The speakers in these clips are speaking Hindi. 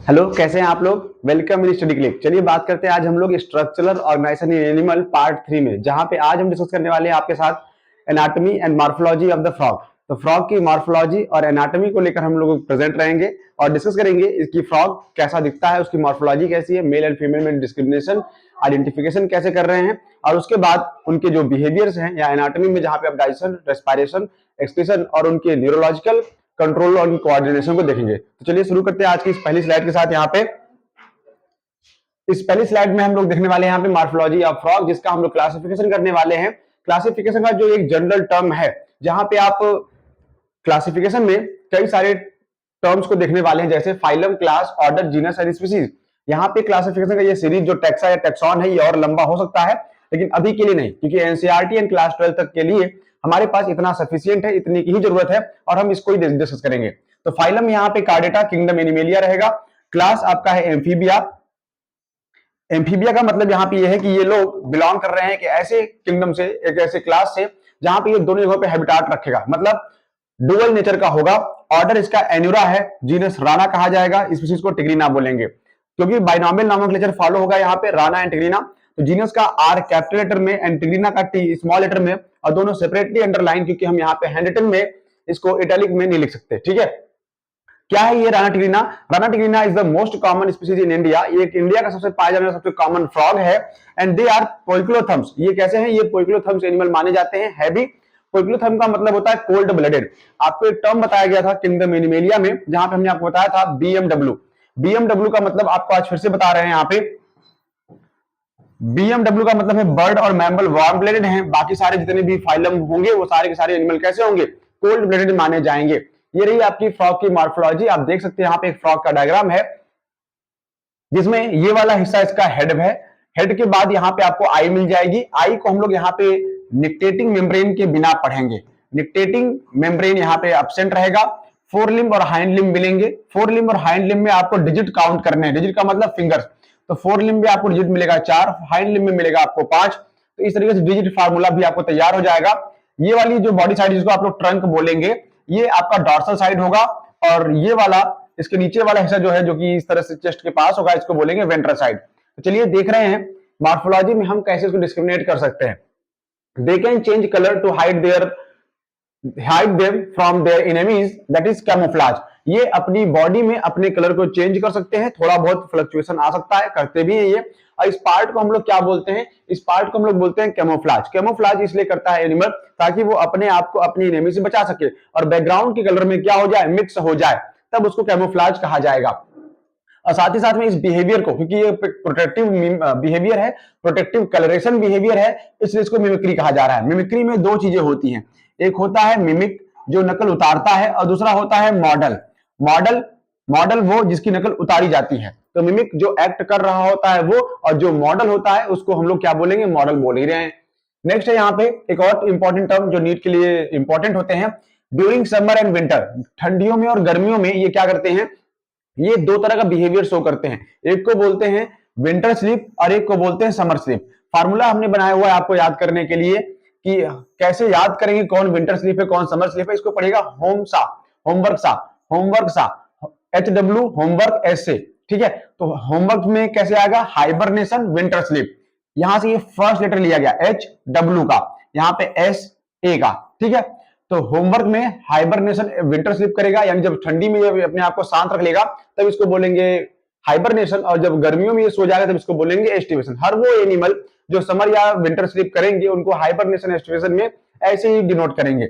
हेलो, कैसे हैं आप लोग। Welcome in study click. चलिए बात करते हैं आज हम लोग structural organisation in animal part 3 में, जहां पे आज हम डिस्कस करने वाले हैं आपके साथ anatomy and morphology of the frog. तो फ्रॉग की मॉर्फोलॉजी और एनाटॉमी को लेकर हम लोग प्रेजेंट रहेंगे और डिस्कस करेंगे इसकी फ्रॉग कैसा दिखता है, उसकी मॉर्फोलॉजी कैसी है, मेल एंड फीमेल में डिस्क्रिमिनेशन आइडेंटिफिकेशन कैसे कर रहे हैं, और उसके बाद उनके जो बिहेवियर्स हैं या एनाटॉमी में जहां पे आप डाइजेशन, रेस्पिरेशन, एक्सक्रीशन और उनके न्यूरोलॉजिकल कंट्रोल और कोऑर्डिनेशन को देखेंगे। तो चलिए शुरू करते हैं आज की इस पहली स्लाइड के साथ। यहाँ पे इस पहली स्लाइड में हम लोग देखने वाले हैं यहाँ पे मॉर्फोलॉजी ऑफ फ्रॉग, जिसका हम लोग क्लासिफिकेशन करने वाले हैं। क्लासिफिकेशन का जो एक जनरल टर्म है, जहां पे आप क्लासिफिकेशन में कई सारे टर्म्स को देखने वाले हैं, जैसे phylum, class, order, genus and species. यहाँ पे क्लासिफिकेशन का ये सीरीज जो टेक्सा या टेक्सॉन है, ये और लंबा हो सकता है, लेकिन अभी के लिए नहीं, क्योंकि एनसीईआरटी एंड क्लास 12 तक के लिए हमारे पास इतना सफिशियंट है, इतनी की ही जरूरत है और हम इसको ही डिस्कस करेंगे। तो फाइलम यहाँ पे कार्डेटा, किंगडम एनिमेलिया रहेगा। क्लास आपका है एम्फीबिया। एम्फीबिया का मतलब यहाँ पे ये है कि ये लोग बिलोंग कर रहे हैं कि ऐसे किंगडम से, एक ऐसे क्लास से जहां पे ये दोनों जगहों पे हैबिटाट रखेगा, मतलब डुअल नेचर का होगा। ऑर्डर इसका एन्यूरा है, जीनस राना कहा जाएगा, स्पीशीज को टिग्रीना बोलेंगे, क्योंकि बाइनॉमियल नोमेनक्लेचर फॉलो होगा यहाँ पे राना एंड टिग्रीना। तो जीनस का आर कैपिटल लेटर में एंड टिग्रीना का टी स्मॉल लेटर में, और दोनों सेपरेटली अंडरलाइन, क्योंकि हम यहाँ पे हैंडरिटन में इसको इटैलिक में नहीं लिख सकते। ठीक है, क्या है ये Rana tigrina? Rana tigrina is the most common species in India. ये एक इंडिया का सबसे पाया जाने वाला सबसे कॉमन फ्रॉग है। And they are poikilotherms. ये कैसे हैं? ये पोइक्लोथम्स एनिमल माने जाते हैं। हैवी पोइक्लोथम का मतलब होता है कोल्ड ब्लडेड। आपको एक टर्म बताया गया था किंगडम एनिमेलिया में, जहां पे हमने आपको बताया था बीएमडब्ल्यू। बीएमडब्ल्यू का मतलब आपको आज फिर से बता रहे हैं यहाँ पे। बीएमडब्ल्यू का मतलब है बर्ड और मैमल वार्म ब्लडेड हैं। बाकी सारे जितने भी फाइलम होंगे वो सारे के सारे एनिमल कैसे होंगे? कोल्ड ब्लडेड माने जाएंगे। ये रही आपकी फ्रॉग की मॉर्फोलॉजी। आप देख सकते हैं यहाँ पे एक फ्रॉग का डायग्राम है, जिसमें ये वाला हिस्सा इसका हेड है। हेड के बाद यहाँ पे आपको आई मिल जाएगी। आई को हम लोग यहाँ पे निक्टेटिंग मेम्ब्रेन के बिना पढ़ेंगे। निक्टेटिंग मेम्ब्रेन यहाँ पे एब्सेंट रहेगा। फोर लिम्ब और हाइंड लिम्ब मिलेंगे। फोर लिम्ब और हाइंड लिम्ब में आपको डिजिट काउंट करने हैं। डिजिट का मतलब फिंगर्स। तो फोर लिम्ब में आपको डिजिट मिलेगा 4, हाइंड लिम्ब में मिलेगा आपको 5। तो इस तरीके से डिजिट फार्मूला भी आपको तैयार हो जाएगा। ये वाली जो बॉडी साइड जिसको आप लोग ट्रंक बोलेंगे, ये आपका डॉर्सल साइड होगा, और ये वाला इसके नीचे वाला हिस्सा जो है, जो कि इस तरह से चेस्ट के पास होगा, इसको बोलेंगे वेंट्रल साइड। तो चलिए देख रहे हैं मॉर्फोलॉजी में हम कैसे इसको डिस्क्रिमिनेट कर सकते हैं। They can change colour to hide them from their enemies, that is camouflage. ये अपनी बॉडी में अपने कलर को चेंज कर सकते हैं। थोड़ा बहुत फ्लक्चुएशन आ सकता है, करते भी है ये। और इस पार्ट को हम लोग क्या बोलते हैं? इस पार्ट को हम लोग बोलते हैं कैमोफ्लेज। कैमोफ्लेज इसलिए करता है एनिमल ताकि वो अपने आप को अपनी एनिमी से बचा सके, और बैकग्राउंड के कलर में क्या हो जाए? मिक्स हो जाए, तब उसको कैमोफ्लेज कहा जाएगा। और साथ ही साथ में इस बिहेवियर को, क्योंकि ये प्रोटेक्टिव बिहेवियर है, प्रोटेक्टिव कलरेशन बिहेवियर है, इसलिए इसको मिमिक्री कहा जा रहा है। मिमिक्री में दो चीजें होती हैं, एक होता है मिमिक जो नकल उतारता है, और दूसरा होता है मॉडल। मॉडल मॉडल वो जिसकी नकल उतारी जाती है। तो मिमिक जो एक्ट कर रहा होता है वो, और जो मॉडल होता है उसको हम लोग क्या बोलेंगे? मॉडल बोल ही रहे हैं। नेक्स्ट है यहाँ पे एक और इंपॉर्टेंट टर्म जो नीट के लिए इंपॉर्टेंट होते हैं, ड्यूरिंग समर एंड विंटर। ठंडियों में और गर्मियों में ये क्या करते हैं? ये दो तरह का बिहेवियर शो करते हैं। एक को बोलते हैं विंटर स्लीप और एक को बोलते हैं समर स्लीप। फार्मूला हमने बनाया हुआ है आपको याद करने के लिए कि कैसे याद करेंगे कौन विंटर स्लीप है कौन समर स्लीप है। इसको पढ़ेगा होमवर्क सा HW होमवर्क एस से। ठीक है, तो होमवर्क में कैसे आएगा? Hibernation, winter sleep. यहां से ये फर्स्ट लेटर लिया गया HW का, यहाँ पे SA का। ठीक है, तो होमवर्क में हाइबरनेशन विंटर स्लीप करेगा, यानी जब ठंडी में जब अपने आप को शांत रख लेगा तब इसको बोलेंगे हाइबरनेशन, और जब गर्मियों में ये सो जाएगा तब इसको बोलेंगे एस्टिवेशन। हर वो एनिमल जो समर या विंटर स्लीप करेंगे उनको हाइबरनेशन, एस्टिवेशन में ऐसे ही डिनोट करेंगे।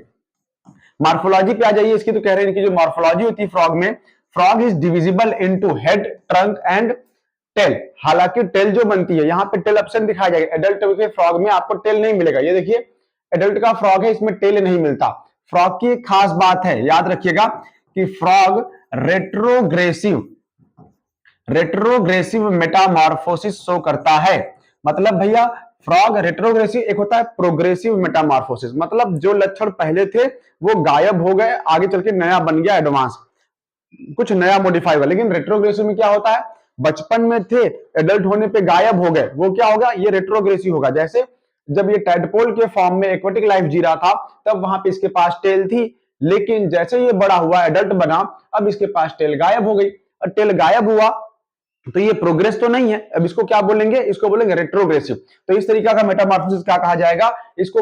मॉर्फोलॉजी पे आ जाइए इसकी। तो कह रहे हैं कि जो मॉर्फोलॉजी होती है फ्रॉग में, frog is divisible into head, trunk and tail. हालांकि टेल जो बनती है, यहाँ पे टेल ऑप्शन दिखाया जाएगा। एडल्ट के फ्रॉग में आपको टेल नहीं मिलेगा। ये देखिए एडल्ट का फ्रॉग है, इसमें टेल नहीं मिलता। फ्रॉग की एक खास बात है, याद रखिएगा कि फ्रॉग रेट्रोग्रेसिव मेटामॉर्फोसिस शो करता है। मतलब भैया फ्रॉग रेट्रोग्रेसिव, एक होता है प्रोग्रेसिव मेटामॉर्फोसिस, मतलब जो लक्षण पहले थे वो गायब हो गए, आगे चल के नया बन गया, एडवांस कुछ नया मॉडिफाई हुआ। लेकिन रेट्रोग्रेसिव में क्या होता है? बचपन में थे, एडल्ट होने पे गायब हो गए, वो क्या होगा? ये रेट्रोग्रेसिव होगा। जैसे जब ये टैडपोल के फॉर्म में एक्वेटिक लाइफ जी रहा था तब वहां पे इसके पास टेल थी, लेकिन जैसे ये बड़ा हुआ, एडल्ट बना, अब इसके पास टेल गायब हो गई। टेल गायब हुआ तो ये प्रोग्रेस तो नहीं है। अब इसको क्या बोलेंगे, इसको बोलेंगे रेट्रोग्रेसिव। तो इस तरीका का मेटामॉर्फोसिस क्या कहा जाएगा, इसको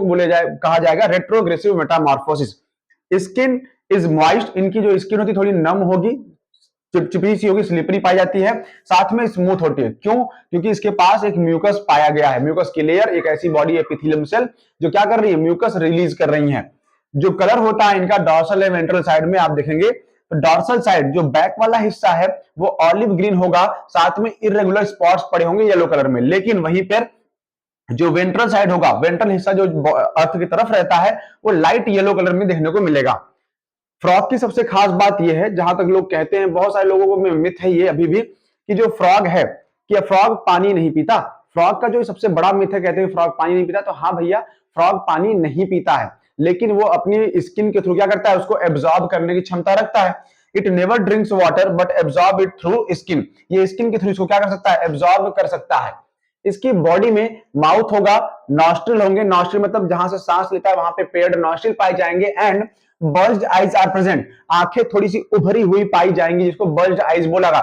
कहा जाएगा retrogressive Metamorphosis. Skin is moist, इनकी जो स्किन होती है थोड़ी नम होगी, चिपचिपी सी होगी, स्लिपरी पाई जाती है, साथ में स्मूथ होती है। क्यों? क्योंकि इसके पास एक म्यूकस पाया गया है। म्यूकस की लेयर, एक ऐसी बॉडी एपिथेलियम सेल जो क्या कर रही है, म्यूकस रिलीज कर रही है। जो कलर होता है इनका डॉर्सल एंड वेंट्रल साइड में आप देखेंगे तो डॉर्सल साइड जो बैक वाला हिस्सा है वो ऑलिव ग्रीन होगा, साथ में इरेगुलर स्पॉट्स पड़े होंगे येलो कलर में। लेकिन वहीं पर जो वेंट्रल साइड होगा, वेंट्रल हिस्सा जो अर्थ की तरफ रहता है, वो लाइट येलो कलर में देखने को मिलेगा। फ्रॉग की सबसे खास बात यह है, जहां तक लोग कहते हैं, बहुत सारे लोगों को मिथ है ये अभी भी, कि जो फ्रॉग है कि फ्रॉग पानी नहीं पीता। फ्रॉग का जो सबसे बड़ा मिथ है, कहते हैं फ्रॉग पानी नहीं पीता, तो हाँ भैया, फ्रॉग पानी नहीं पीता है, लेकिन वो अपनी स्किन के थ्रू क्या करता है, उसको एब्जॉर्ब करने की क्षमता रखता है। It never drinks water but absorb it through skin. ये स्किन के थ्रू इसको क्या कर सकता है, एब्जॉर्ब कर सकता है। इसकी बॉडी में माउथ होगा, नॉस्ट्रिल होंगे, नॉस्ट्रिल मतलब जहां से सांस लेता है वहां पे पेयर्ड नॉस्ट्रिल पाए जाएंगे, and bulged eyes are present, आंखें थोड़ी सी उभरी हुई पाई जाएंगी, जिसको बल्ज्ड आईज बोला।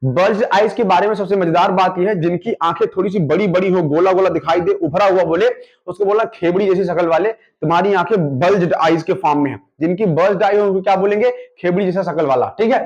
बल्ज्ड आईज के बारे में सबसे मजेदार बात यह है, जिनकी आंखें थोड़ी सी बड़ी बड़ी हो, गोला गोला दिखाई दे, उभरा हुआ बोले, उसको बोला खेबड़ी जैसी शक्ल वाले, तुम्हारी आंखें बल्ज्ड आईज के फॉर्म में है। जिनकी बल्ज्ड आई हो उनको क्या बोलेंगे, खेबड़ी जैसा शक्ल वाला, ठीक है।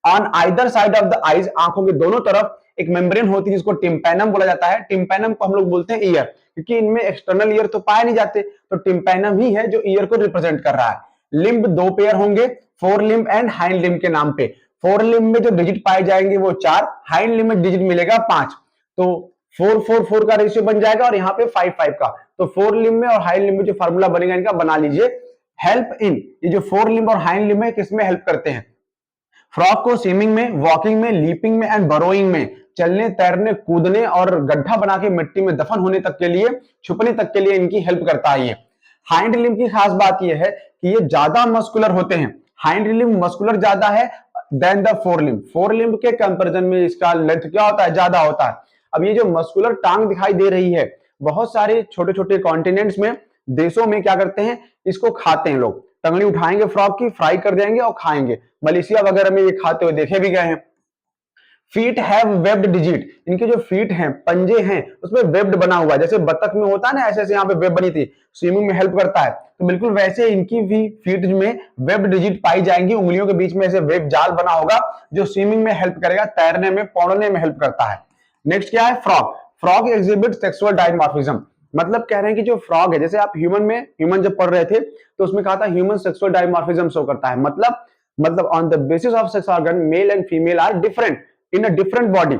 On either side of the eyes, आंखों के दोनों तरफ एक मेम्ब्रेन होती है जिसको टिम्पैनम बोला जाता है। टिम्पैनम को हम लोग बोलते हैं ईयर, क्योंकि इनमें एक्सटर्नल ईयर तो पाए नहीं जाते, तो टिम्पैनम ही है जो ईयर को रिप्रेजेंट कर रहा है। लिम्ब दो पेयर होंगे, four limb and hind limb के नाम पे। फोर लिम्ब में जो डिजिट पाए जाएंगे वो 4, हाइंड लिम्ब में डिजिट मिलेगा 5, तो 4 का रेशियो बन जाएगा, और यहाँ पे 5 का। तो फोर लिम्ब में और हाइंड लिम्ब में जो फार्मूला बनेगा इनका बना लीजिए। हेल्प इन, ये जो फोर लिम्ब और हाइंड लिम्ब है किसमें हेल्प करते हैं, फ्रॉग को स्विमिंग में, वॉकिंग में, लीपिंग में एंड बरोइंग में, चलने, तैरने, कूदने और गड्ढा बना के मिट्टी में दफन होने तक के लिए, छुपने तक के लिए इनकी हेल्प करता है ये। हाइंड लिम्ब की खास बात यह है कि ये ज्यादा मस्कुलर होते हैं। हाइंड लिम्ब मस्कुलर ज्यादा है than the four limb. Four limb के कंपैरिजन में इसका लेंथ क्या होता है, ज्यादा होता है। अब ये जो मस्कुलर टांग दिखाई दे रही है, बहुत सारे छोटे छोटे कॉन्टिनेंट्स में, देशों में क्या करते हैं, इसको खाते हैं लोग। टंगड़ी उठाएंगे फ्रॉग की, फ्राई कर देंगे और खाएंगे। मलेशिया वगैरह में ये खाते हुए देखे भी गए हैं। फीट हैव वेब्ड डिजिट, इनके जो फीट हैं, पंजे हैं, उसमें वेब्ड बना हुआ है, जैसे बतख में होता है ना, ऐसे ऐसे यहाँ पे वेब बनी थी, स्विमिंग में हेल्प करता है, तो बिल्कुल वैसे इनकी भी फीट में वेब्ड डिजिट पाई जाएंगी। उंगलियों के बीच में ऐसे वेब जाल बना होगा जो स्विमिंग में हेल्प करेगा, तैरने में, पौड़ने में हेल्प करता है। नेक्स्ट क्या है, frog. Frog exhibit sexual dimorphism, मतलब कह रहे हैं कि जो फ्रॉग है, जैसे आप ह्यूमन जब पढ़ रहे थे तो उसमें कहा था ह्यूमन सेक्सुअल डायमॉर्फिज्म शो करता है, मतलब on the basis of sex organ male and female are different in a different body.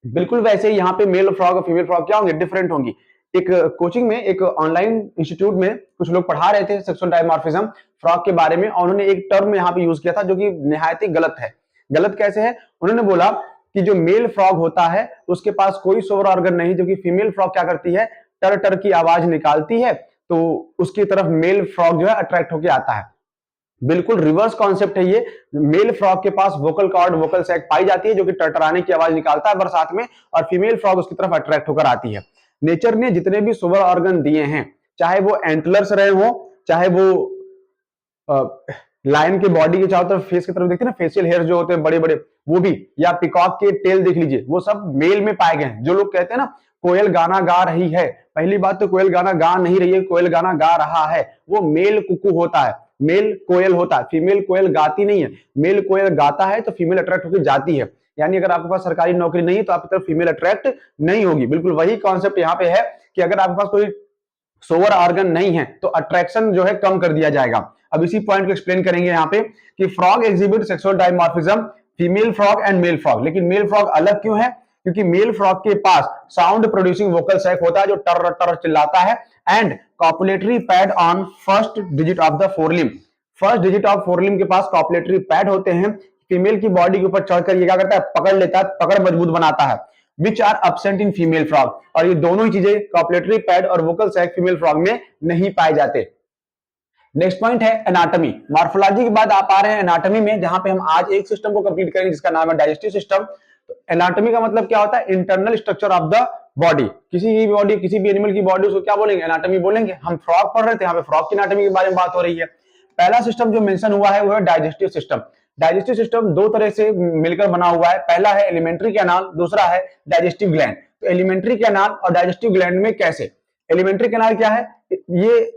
बिल्कुल वैसे ही यहाँ पे मेल फ्रॉग और फीमेल फ्रॉग क्या होंगे, डिफरेंट होंगी। एक कोचिंग में, एक ऑनलाइन इंस्टीट्यूट में कुछ लोग पढ़ा रहे थे सेक्सुअल डायमॉर्फिज्म फ्रॉग के बारे में, और उन्होंने एक टर्म यहाँ पे यूज किया था जो कि निहायत ही गलत है। गलत कैसे है, उन्होंने बोला कि जो मेल फ्रॉग होता है उसके पास कोई सोवर ऑर्गन नहीं, जो कि फीमेल फ्रॉग क्या करती है, टर टर की आवाज निकालती है, तो उसकी तरफ मेल फ्रॉग जो है अट्रैक्ट होकर आता है। बिल्कुल रिवर्स कॉन्सेप्ट है ये। मेल फ्रॉग के पास वोकल कॉर्ड, वोकल सैक पाई जाती है जो कि टरटराने की आवाज निकालता है बरसात में, और फीमेल फ्रॉग उसकी तरफ अट्रैक्ट होकर आती है। नेचर ने जितने भी सोवर ऑर्गन दिए हैं, चाहे वो एंटलर्स रहे हो, चाहे वो लायन के बॉडी के चारों तरफ फेस की तरफ देखते हैं ना, फेशियल हेयर जो होते हैं बड़े बड़े, वो भी, या पिकॉक के टेल देख लीजिए, वो सब मेल में पाए गए हैं। जो लोग कहते हैं ना कोयल गाना गा रही है, पहली बात तो कोयल गाना गा नहीं रही है, कोयल गाना गा रहा है, वो मेल कुकू होता है, मेल कोयल होता है। फीमेल कोयल गाती नहीं है, मेल कोयल गाता है तो फीमेल अट्रैक्ट होकर जाती है। यानी अगर आपके पास सरकारी नौकरी नहीं है तो आपकी तरफ फीमेल अट्रैक्ट नहीं होगी। बिल्कुल वही कॉन्सेप्ट यहाँ पे है कि अगर आपके पास कोई सोवर ऑर्गन नहीं है तो अट्रैक्शन जो है कम कर दिया जाएगा। अब इसी पॉइंट को एक्सप्लेन करेंगे यहाँ पे कि frog exhibit sexual dimorphism, female frog and male frog. लेकिन मेल फ्रॉग अलग क्यों है, क्योंकि मेल फ्रॉग के पास साउंड प्रोड्यूसिंग वोकल सैक होता है जो टर टर चिल्लाता है, and copulatory pad on first digit of the forelimb. First digit of forelimb के पास कॉपुलेटरी पैड होते हैं। फीमेल की बॉडी के ऊपर चढ़कर ये क्या करता है, पकड़ लेता है, पकड़ मजबूत बनाता है, which are absent in female frog. और ये दोनों ही चीजें, कॉपुलेटरी पैड और वोकल सैक, फीमेल फ्रॉग में नहीं पाए जाते। नेक्स्ट पॉइंट है एनाटॉमी। मॉर्फोलॉजी के बाद आप आ रहे हैं एनाटॉमी में, जहां पे हम आज एक सिस्टम को कंप्लीट करेंगे जिसका नाम है डाइजेस्टिव सिस्टम। तो एनाटॉमी का मतलब क्या होता है, internal structure of the body. किसी भी बॉडी, किसी भी एनिमल की बॉडी, उसको क्या बोलेंगे, एनाटॉमी बोलेंगे। हम फ्रॉग पढ़ रहे थे, यहाँ पे फ्रॉग की एनाटॉमी के बारे में बात हो रही है। पहला सिस्टम जो मेंशन हुआ है वो है डाइजेस्टिव सिस्टम। डाइजेस्टिव सिस्टम दो तरह से मिलकर बना हुआ है, पहला है एलिमेंट्री कैनाल, दूसरा है डाइजेस्टिव ग्लैंड। तो एलिमेंट्री कैनाल और डाइजेस्टिव ग्लैंड में कैसे, एलिमेंट्री कैनाल क्या है, ये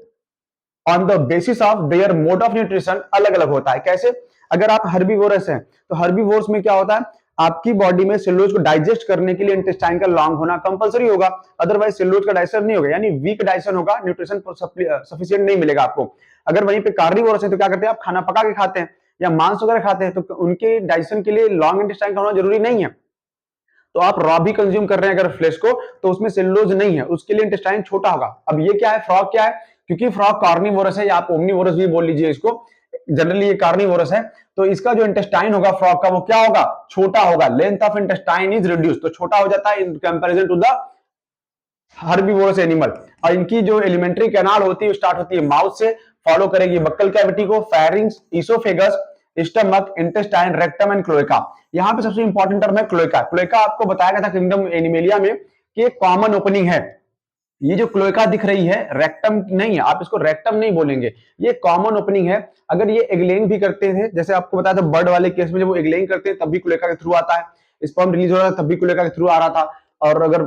on the basis of their mode of nutrition अलग अलग होता है। कैसे, अगर आप हर्बीवोरस हैं तो हर्बीवोरस में क्या होता है, आपकी बॉडी में सेलुलोज को डाइजेस्ट करने के लिए इंटेस्टाइन का लॉन्ग होना कंपलसरी होगा, अदरवाइज सेलुलोज का डाइजेशन नहीं होगा, यानी वीक डाइजेशन होगा, न्यूट्रिशन सफिशिएंट नहीं मिलेगा आपको। अगर वहीं पे कार्निवोरस है तो क्या करते हैं, आप खाना पका के खाते हैं या मांस वगैरह खाते हैं, तो उनके डाइजेशन के लिए लॉन्ग इंटेस्टाइन का होना जरूरी नहीं है। तो आप रॉ भी कंज्यूम कर रहे हैं अगर फ्लेश को, तो उसमें सेलुलोज नहीं है, उसके लिए इंटेस्टाइन छोटा होगा। अब ये क्या है, फ्रॉग क्या है, क्योंकि फ्रॉग कार्निवोरस है या आप ओमनीवोरस भी बोल लीजिए इसको, जनरली ये कार्निवोरस है, तो इसका जो इंटेस्टाइन होगा फ्रॉग का वो क्या होगा, छोटा होगा, length of intestine is reduce, तो छोटा हो जाता है in comparison to the herbivorous animal. और इनकी जो एलिमेंट्री कैनाल होती है स्टार्ट होती है माउथ से, फॉलो करेगी बक्कल कैविटी को, pharynx, oesophagus, stomach, intestine, rectum and cloaca. यहाँ पे सबसे इंपॉर्टेंट टर्म है क्लोएका। क्लोएका आपको बताया गया था किंगडम एनिमेलिया में कि एक कॉमन ओपनिंग है। ये जो क्लोएका दिख रही है रेक्टम नहीं है, आप इसको रेक्टम नहीं बोलेंगे, ये कॉमन ओपनिंग है। अगर ये एगलेइंग भी करते थे, जैसे आपको बताया था बर्ड वाले केस में जब वो एगलेइंग करते हैं तब भी क्लोएका के थ्रू आता है, स्पर्म रिलीज हो रहा है तब भी क्लोएका के थ्रू आ रहा था, और अगर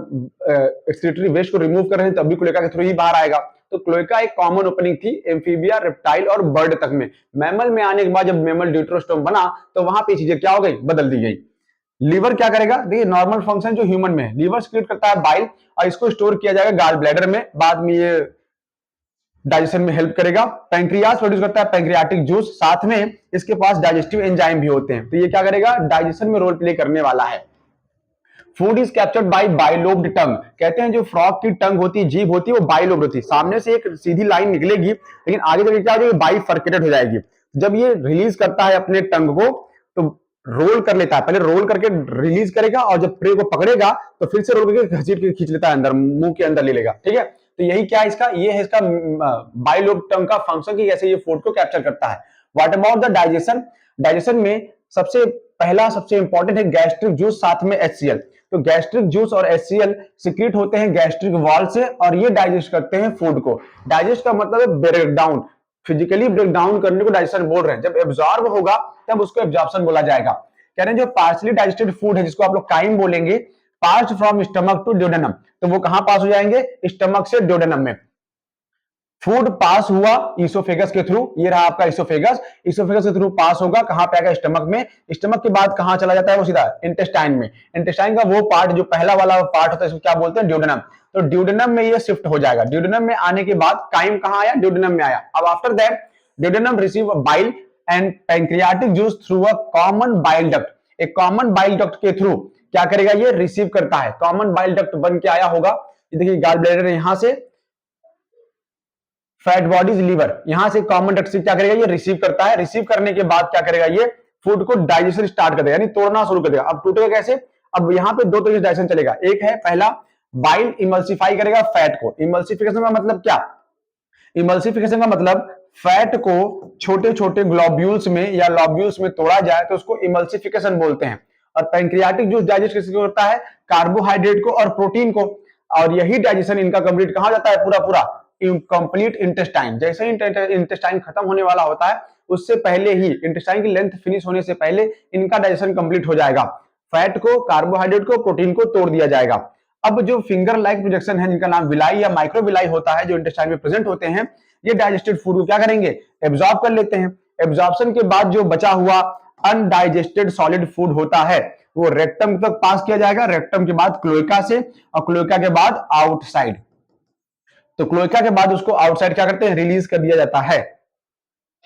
एक्सक्रीटरी वेस्ट को रिमूव कर रहे हैं तब भी क्लोएका के थ्रू ही बाहर आएगा। तो क्लोएका एक कॉमन ओपनिंग थी एम्फीबिया, रेप्टाइल और बर्ड तक में। मैमल में आने के बाद जब मैमल ड्यूटेरोस्टोम बना तो वहां पे चीजें क्या हो गई, बदल दी गई। लीवर क्या करेगा, देखिए नॉर्मल फंक्शन जो ह्यूमन में है, लीवर सिक्रीट करता है बाइल और इसको स्टोर किया जाएगा गाल ब्लैडर में, बाद में ये डाइजेशन में हेल्प करेगा। पैंक्रियाज प्रोड्यूस करता है पैंक्रियाटिक जूस, साथ में इसके पास डाइजेस्टिव एंजाइम भी होते हैं, तो ये क्या करेगा, डाइजेशन में रोल प्ले करने वाला है। Food is captured by bilobed tongue, कहते हैं जो फ्रॉग की टंग होती है, जीभ होती है, वो बाइलोब्ड होती है, सामने से एक सीधी लाइन निकलेगी लेकिन आगे जाके क्या हो जाएगी, बाइफर्केटेड हो जाएगी। जब ये रिलीज करता है अपने टंग को तो रोल कर लेता है, पहले रोल करके रिलीज करेगा और जब प्रे को पकड़ेगा तो फिर से रोल करके घसीट के खींच लेता है अंदर, मुंह के अंदर ले लेगा, ठीक है। तो यही क्या है इसका, ये है इसका बाइलोब टंग का फंक्शन कि कैसे ये फूड को कैप्चर करता है। What about the digestion, digestion में सबसे पहला सबसे इंपॉर्टेंट है गैस्ट्रिक जूस, साथ में HCl। तो गैस्ट्रिक जूस और HCl सिक्रीट होते हैं गैस्ट्रिक वॉल से और ये डाइजेस्ट करते हैं फूड को। डाइजेस्ट का मतलब है break down, physically break down करने को डाइजेशन बोल रहे हैं। जब एब्जॉर्ब होगा तब उसको एब्जॉर्प्शन बोला जाएगा। कह रहे हैं जो पार्शली डाइजेस्टेड फूड है जिसको आप लोग काइम बोलेंगे, पास फ्रॉम स्टमक टू ड्यूडेनम, तो वो कहां पास हो जाएंगे, स्टमक से ड्यूडेनम में। फूड पास हुआ ईसोफेगस के थ्रू, ये रहा आपका ईसोफेगस, ईसोफेगस के थ्रू पास होगा कहां पे आएगा, स्टमक में, स्टमक के बाद कहां चला जाता है वो सीधा इंटेस्टाइन में। इंटेस्टाइन का वो पार्ट जो पहला वाला पार्ट होता है इसको क्या बोलते हैं, ड्यूडेनम। तो ड्यूडेनम में ये शिफ्ट हो जाएगा, ड्यूडेनम में आने के बाद काइम कहां आया, ड्यूडेनम में आया। अब after that duodenum receive bile and pancreatic juice through a common bile duct, एक कॉमन बाइल डक्ट के थ्रू क्या करेगा, ये रिसीव करता है। कॉमन बाइल डक्ट बन के आया होगा, देखिए गाल ब्लैडर यहां से, फैट बॉडीज लीवर, यहां से कॉमन डक्ट से क्या करेगा, ये रिसीव करता है। रिसीव करने के बाद क्या करेगा, ये फूड को डाइजेशन स्टार्ट कर देगा, यानी तोड़ना शुरू कर देगा। अब टूटेगा कैसे, अब यहां पे दो तरीके से डाइजेशन चलेगा। एक है पहला, बाइल इमल्सिफाई करेगा फैट को। इमल्सिफिकेशन का मतलब क्या, इमल्सिफिकेशन का मतलब फैट को छोटे छोटे ग्लोब्यूल्स में या लॉब्यूल्स में तोड़ा जाए तो उसको इमल्सिफिकेशन बोलते हैं। और पैंक्रियाटिक जूस डाइजेस्ट किसको होता है, कार्बोहाइड्रेट को और प्रोटीन को, और यही डाइजेशन इनका कंप्लीट कहां जाता है, पूरा पूरा कंप्लीट इंटेस्टाइन। जैसे ही इंटेस्टाइन खत्म होने वाला होता है उससे पहले ही, इंटेस्टाइन की लेंथ फिनिश होने से पहले इनका डाइजेशन कंप्लीट हो जाएगा। फैट को, कार्बोहाइड्रेट को, प्रोटीन को तोड़ दिया जाएगा। अब जो फिंगर लाइक प्रोजेक्शन है जिनका नाम विलाई या माइक्रोविलाई होता है, जो इंटेस्टाइन में प्रेजेंट होते हैं, ये डाइजेस्टेड फूड को क्या करेंगे, एब्जॉर्ब कर लेते हैं। एब्जॉर्प्शन के बाद जो बचा हुआ अनडाइजेस्टेड सॉलिड फूड होता है वो रेक्टम तक पास किया जाएगा, रेक्टम के बाद क्लोएका से, और क्लोएका के बाद आउटसाइड। तो क्लोएका के बाद उसको आउटसाइड क्या करते हैं, रिलीज कर दिया जाता है।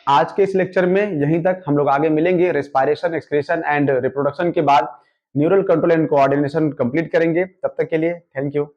आज के इस लेक्चर में यहीं तक, हम लोग आगे मिलेंगे रेस्पिरेशन, एक्सक्रीशन एंड रिप्रोडक्शन के बाद neural control and coordination complete करेंगे। तब तक के लिए थैंक यू।